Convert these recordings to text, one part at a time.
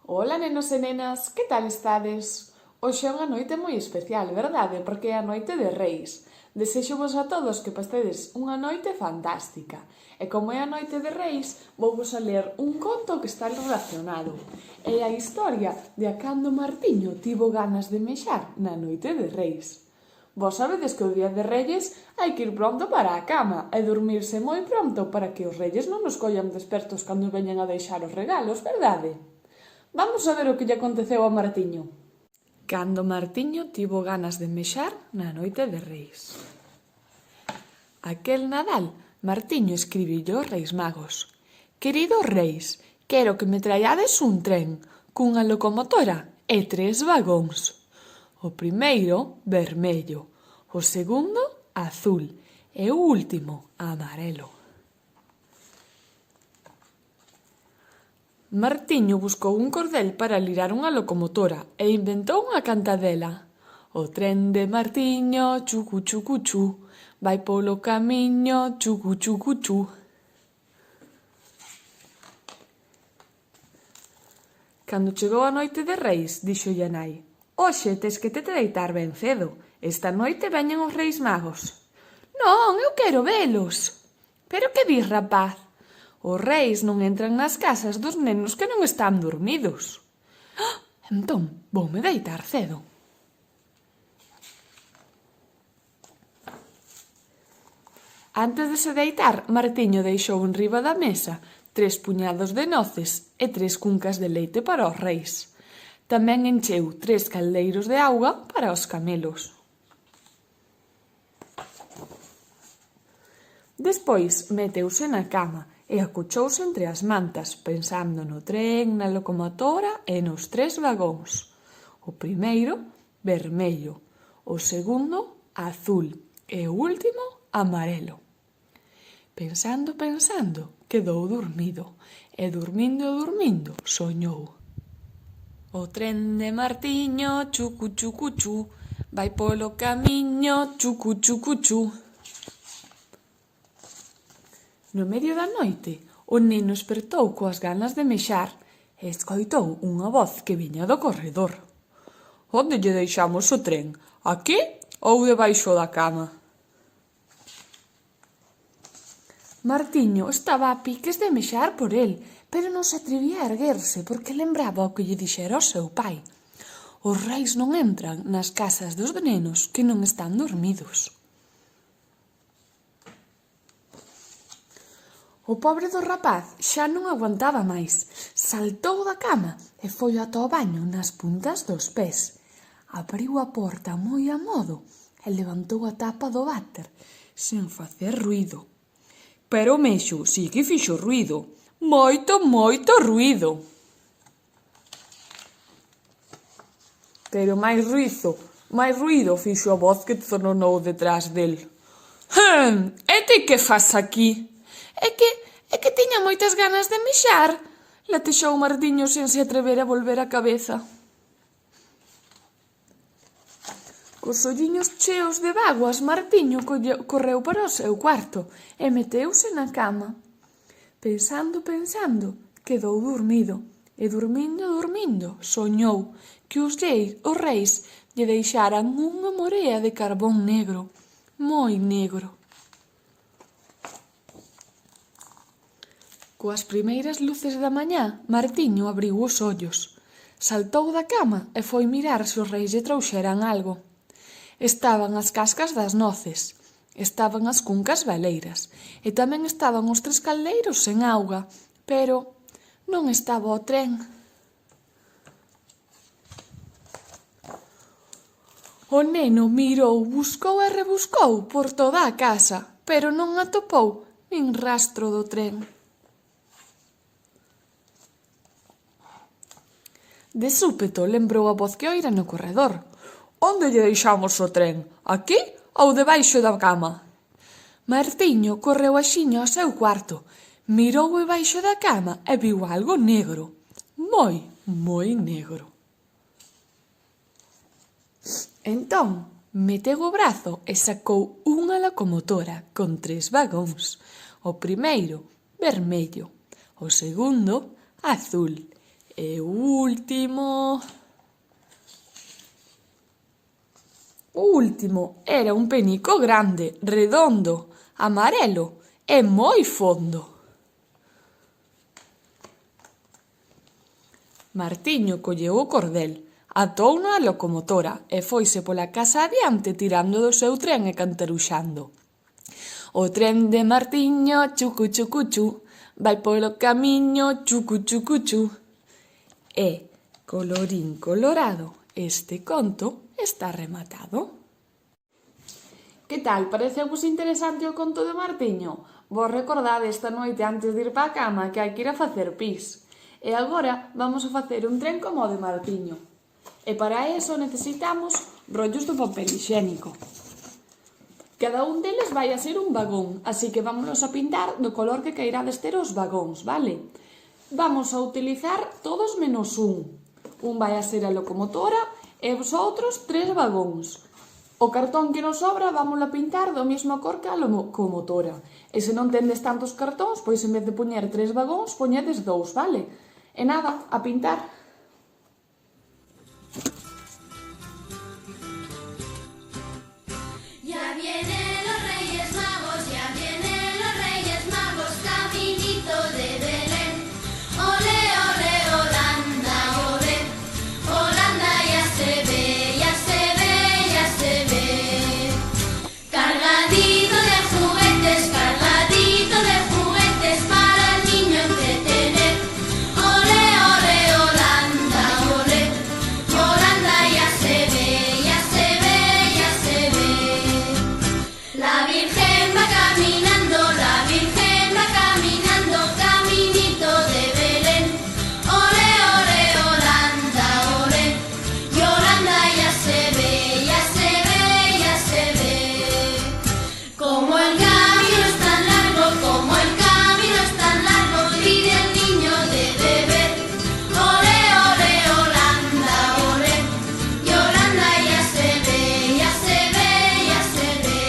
Ola, nenos e nenas, que tal estades? Hoxe é unha noite moi especial, verdade? Porque é a noite de Reis. Desexo-vos a todos que pastedes unha noite fantástica. E como é a noite de Reis, vouvos a ler un conto que está relacionado. É a historia de a cando Martiño tivo ganas de mexar na noite de Reis. Vos sabedes que o día de Reyes hai que ir pronto para a cama e dormirse moi pronto para que os Reyes non nos collan despertos cando veñan a deixar os regalos, verdade? Vamos a ver o que lle aconteceu a Martiño. Cando Martiño tivo ganas de mexar na noite de Reis. Aquel Nadal, Martiño escribillo aos Reis Magos: Queridos Reis, quero que me traiades un tren, cunha locomotora e 3 vagóns. O primeiro, vermello, o segundo, azul e o último, amarelo. Martiño buscou un cordel para lirar unha locomotora e inventou unha cantadela. O tren de Martiño, chucu chucu chu, vai polo camiño, chucu chucu chu. Cando chegou a noite de Reis, dixolle a nai: Hoxe tes que te deitar ben cedo. Esta noite veñen os Reis Magos. Non, eu quero velos. Pero que dis, rapaz? Os reis non entran nas casas dos nenos que non están dormidos. Entón, voume deitar cedo. Antes de se deitar, Martiño deixou enriba da mesa 3 puñados de noces e 3 cuncas de leite para os reis. Tamén encheu 3 caldeiros de auga para os camelos. Despois meteuse na cama e acochouse entre as mantas, pensando no tren, na locomotora e nos 3 vagóns. O primeiro, vermello, o segundo, azul e o último, amarelo. Pensando, quedou dormido e dormindo, soñou. O tren de Martiño, chucu chucu chu, vai polo camiño, chucu chucu chu. No medio da noite, o neno espertou coas ganas de mexar e escoitou unha voz que viña do corredor. Onde lle deixamos o tren? Aquí ou debaixo da cama? Martiño estaba a piques de mexar por el, pero non se atrevía a erguerse porque lembraba o que lle dixera o seu pai. Os reis non entran nas casas dos nenos que non están dormidos. O pobre do rapaz xa non aguantaba máis. Saltou da cama e foi ata o baño nas puntas dos pés. Abriu a porta moi a modo e levantou a tapa do váter sen facer ruído. Pero o mexo sí que fixo ruído. Moito ruído. Pero máis ruído fixo a voz que zononou detrás del. E ti que fas aquí? É que tiña moitas ganas de mexar, latexou Martiño sen se atrever a volver a cabeza. Cos olliños cheos de bágoas, Martiño correu para o seu cuarto e meteuse na cama. Pensando, quedou dormido e dormindo, soñou que os reis lle deixaran unha morea de carbón negro, moi negro. Coas primeiras luces da mañá, Martiño abriu os ollos. Saltou da cama e foi mirar se os reis lle trouxeran algo. Estaban as cascas das noces, estaban as cuncas baleiras e tamén estaban os 3 caldeiros sen auga, pero non estaba o tren. O neno mirou, buscou e rebuscou por toda a casa, pero non atopou nin rastro do tren. De súpeto lembrou a voz que oíra no corredor. Onde lle deixamos o tren? Aquí ou debaixo da cama? Martiño correu axiña ao seu cuarto, mirou debaixo da cama e viu algo negro, moi negro. Entón, meteu o brazo e sacou unha locomotora con 3 vagóns. O primeiro, vermello, o segundo, azul E o último... O último era un penico grande, redondo, amarelo e moi fondo. Martiño colleu o cordel, atouno á locomotora e foise pola casa adiante tirando do seu tren e cantaruxando. O tren de Martiño, chucu chucu chu, vai polo camiño, chucu chucu chu. E, colorín colorado, este conto está rematado. Que tal? Pareceu-vos interesante o conto de Martiño? Vos recordade esta noite antes de ir para a cama que hai que ir a facer pis. E agora vamos a facer un tren como o de Martiño. E para eso necesitamos rollos de papel hixénico. Cada un deles vai a ser un vagón, así que vámonos a pintar do color que queirades ter os vagóns, vale? Vamos a utilizar todos menos un. Un vai a ser a locomotora e os outros 3 vagóns. O cartón que nos sobra vámoslo a pintar do mesmo cor que a locomotora. E se non tendes tantos cartóns, pois en vez de poñer 3 vagóns, poñedes 2, vale? E nada, a pintar. Ya vienen los Reyes Magos, ya vienen los Reyes Magos, caminito de Belén. Ole, ole, Holanda, ole, Holanda ya se ve, ya se ve, ya se ve. Cargadito de juguetes para el niño entretener. Ole, ole, Holanda, ole, Holanda ya se ve, ya se ve, ya se ve. La Virgen va caminando, caminito de Belén. Ole, ole, Holanda, ole, Yolanda ya se ve, ya se ve, ya se ve. Como el camino es tan largo, pide el niño de beber. Ole, ole, Holanda, ole, Yolanda ya se ve, ya se ve, ya se ve.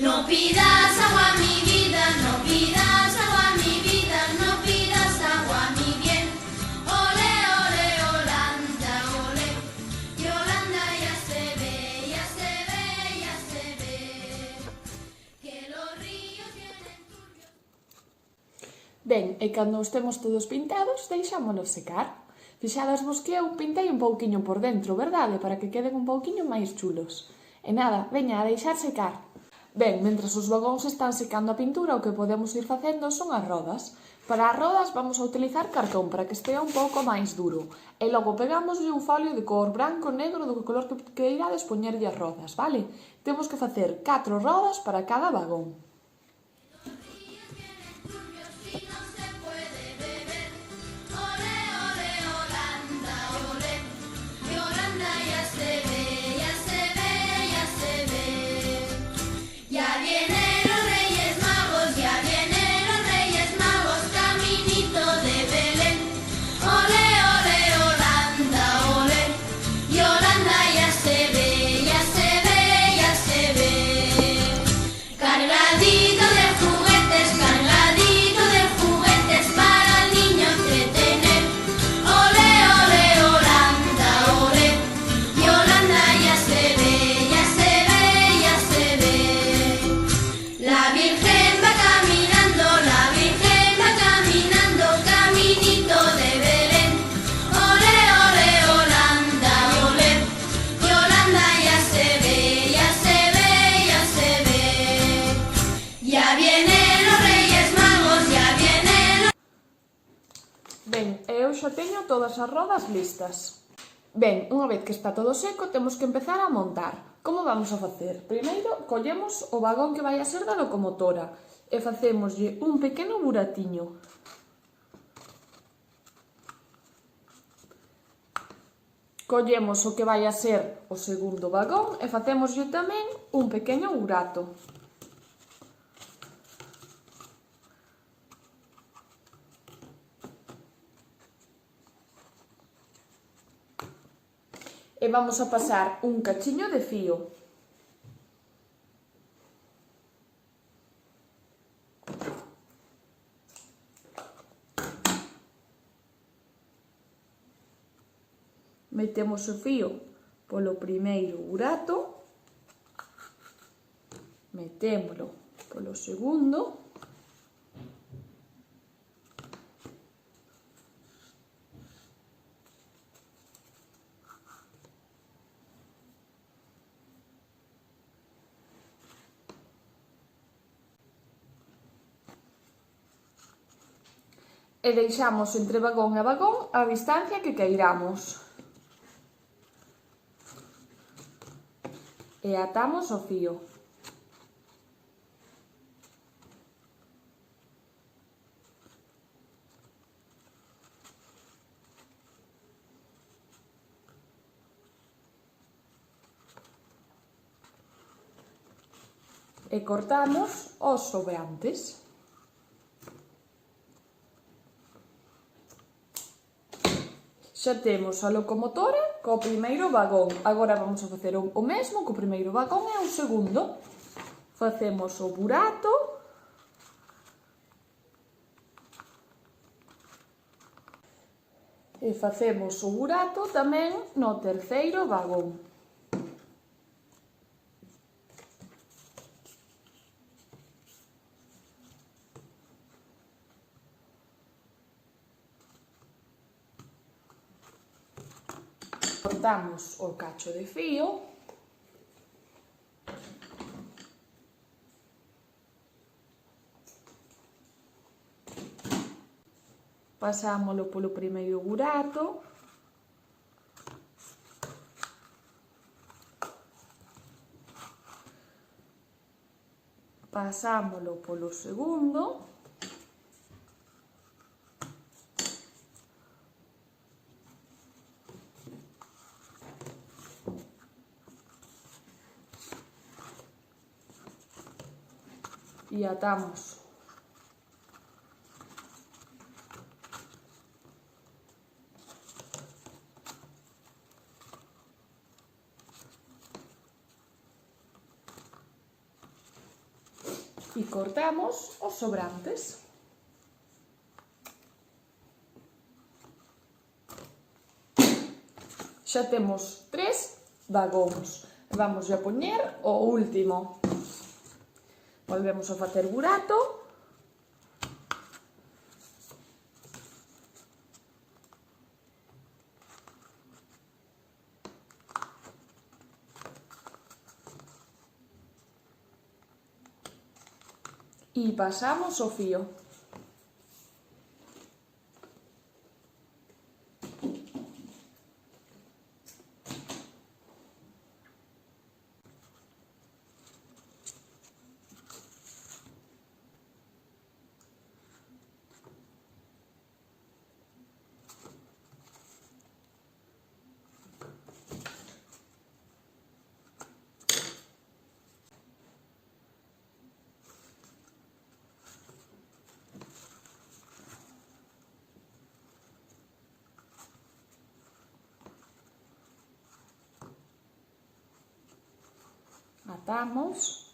No pidas agua a mi vida, no pidas agua a mi vida, no pidas agua a mi bien. Ole, ole, Holanda, ole, Yolanda ya se ve, ya se ve, ya se ve. Que los ríos vienen turbios. Ben, e cando os temos todos pintados, deixámonos secar. Fixadasvos que eu pintei un pouquiño por dentro, verdade? Para que queden un pouquiño máis chulos. E nada, veña, a deixar secar. Ben, mentras os vagóns están secando a pintura, o que podemos ir facendo son as rodas. Para as rodas vamos a utilizar cartón para que estea un pouco máis duro. E logo pegámoslle un folio de cor branco, negro, do color que queirades poñerlle as rodas, vale? Temos que facer 4 rodas para cada vagón. Y no se puede beber. Ole, ole, Holanda, ole, Yolanda ya se ve, ya se ve, ya se ve. Ya vienen los Reyes Magos, ya vienen los Reyes Magos, caminito de Belén. Ole, ole, Holanda, ole, Yolanda ya se ve, ya se ve, ya se ve. Cargadito de juguetes para el niño entretener. Ole, ole, Holanda, ole, Yolanda ya se ve, ya se ve, ya se ve. La Virgen va caminando, caminito de Belén. Ole, ole, Holanda, ole, Yolanda ya se ve, ya se ve, ya se ve. Ya vienen los Reyes Magos, ya vienen los... Ben, eu xa teño todas as rodas listas. Ben, unha vez que está todo seco, temos que empezar a montar. Como vamos a facer? Primeiro, collemos o vagón que vai a ser da locomotora e facémoslle un pequeno buratiño. Collemos o que vai a ser o segundo vagón e facémoslle tamén un pequeno burato. E vamos a pasar un cachiño de fío. Metemos o fío polo primeiro burato, metémolo polo segundo, e deixamos entre vagón e vagón a distancia que queiramos. E atamos o fío. E cortamos os sobrantes. Xa temos a locomotora co primeiro vagón. Agora vamos a facer o mesmo co primeiro vagón e o segundo. Facemos o burato. E facemos o burato tamén no terceiro vagón. Cortamos o cacho de fío. Pasámolo polo primeiro burato. Pasámolo polo segundo. E atamos. E cortamos os sobrantes. Xa temos 3 vagóns. Vamos a poñer o último. Volvemos a facer burato. E pasamos o fío. Atamos.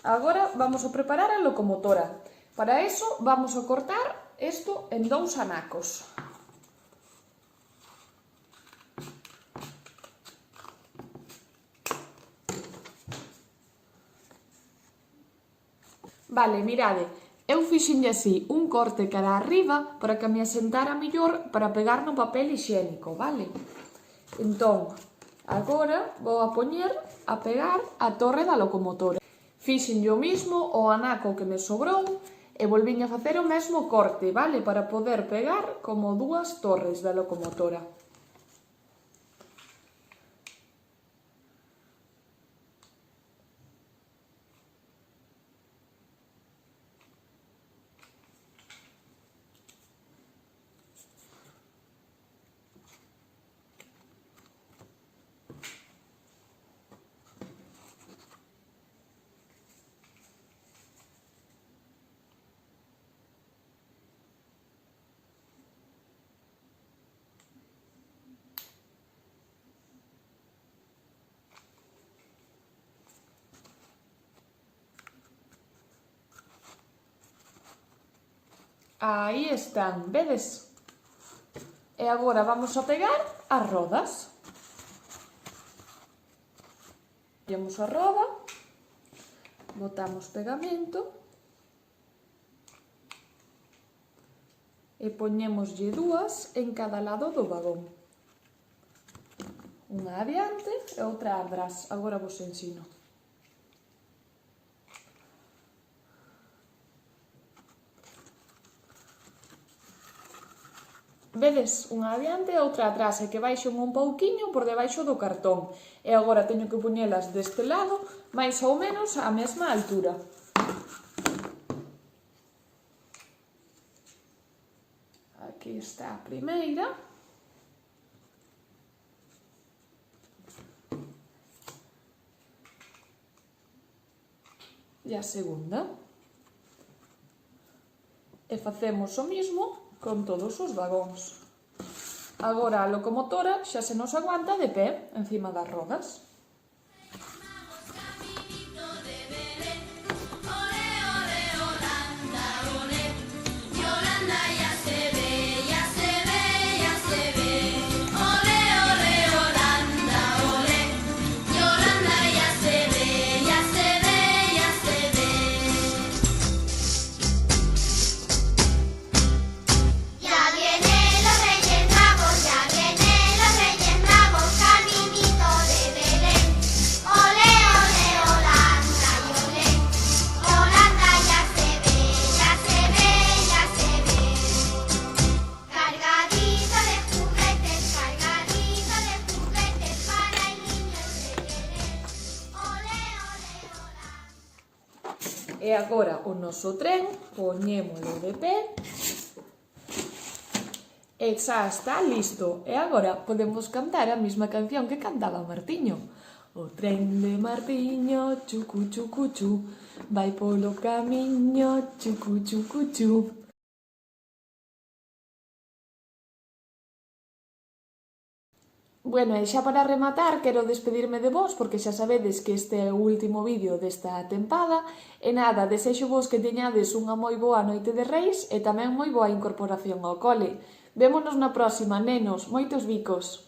Agora vamos a preparar a locomotora. Para eso vamos a cortar isto en 2 anacos. Vale, mirade, eu fixenlle así un corte cara arriba para que me asentara mellor para pegar no papel hixiénico, vale? Entón, agora vou a poñer a pegar a torre da locomotora. Fixenlle o mismo o anaco que me sobrou e volvín a facer o mesmo corte, vale? Para poder pegar como 2 torres da locomotora. Aí están, vedes? E agora vamos a pegar as rodas. Collemos a roda, botamos pegamento e poñémoslle dúas en cada lado do vagón. Unha adiante e outra atrás. Agora vos ensino. Vedes, unha adiante e outra atrás, e que baixen un pouquiño por debaixo do cartón. E agora teño que poñelas deste lado, máis ou menos á mesma altura. Aquí está a primeira. E a segunda. E facemos o mismo con todos os vagóns. Agora a locomotora xa se nos aguanta de pé, encima das rodas. E agora o noso tren, poñémolo de pé, e xa está listo. E agora podemos cantar a mesma canción que cantaba Martiño. O tren de Martiño, chucu chucu chu, vai polo camiño, chucu chucu chu. Bueno, e xa para rematar, quero despedirme de vos, porque xa sabedes que este é o último vídeo desta tempada, e nada, desexo vos que teñades unha moi boa noite de Reis e tamén moi boa incorporación ao cole. Vémonos na próxima, nenos, moitos bicos!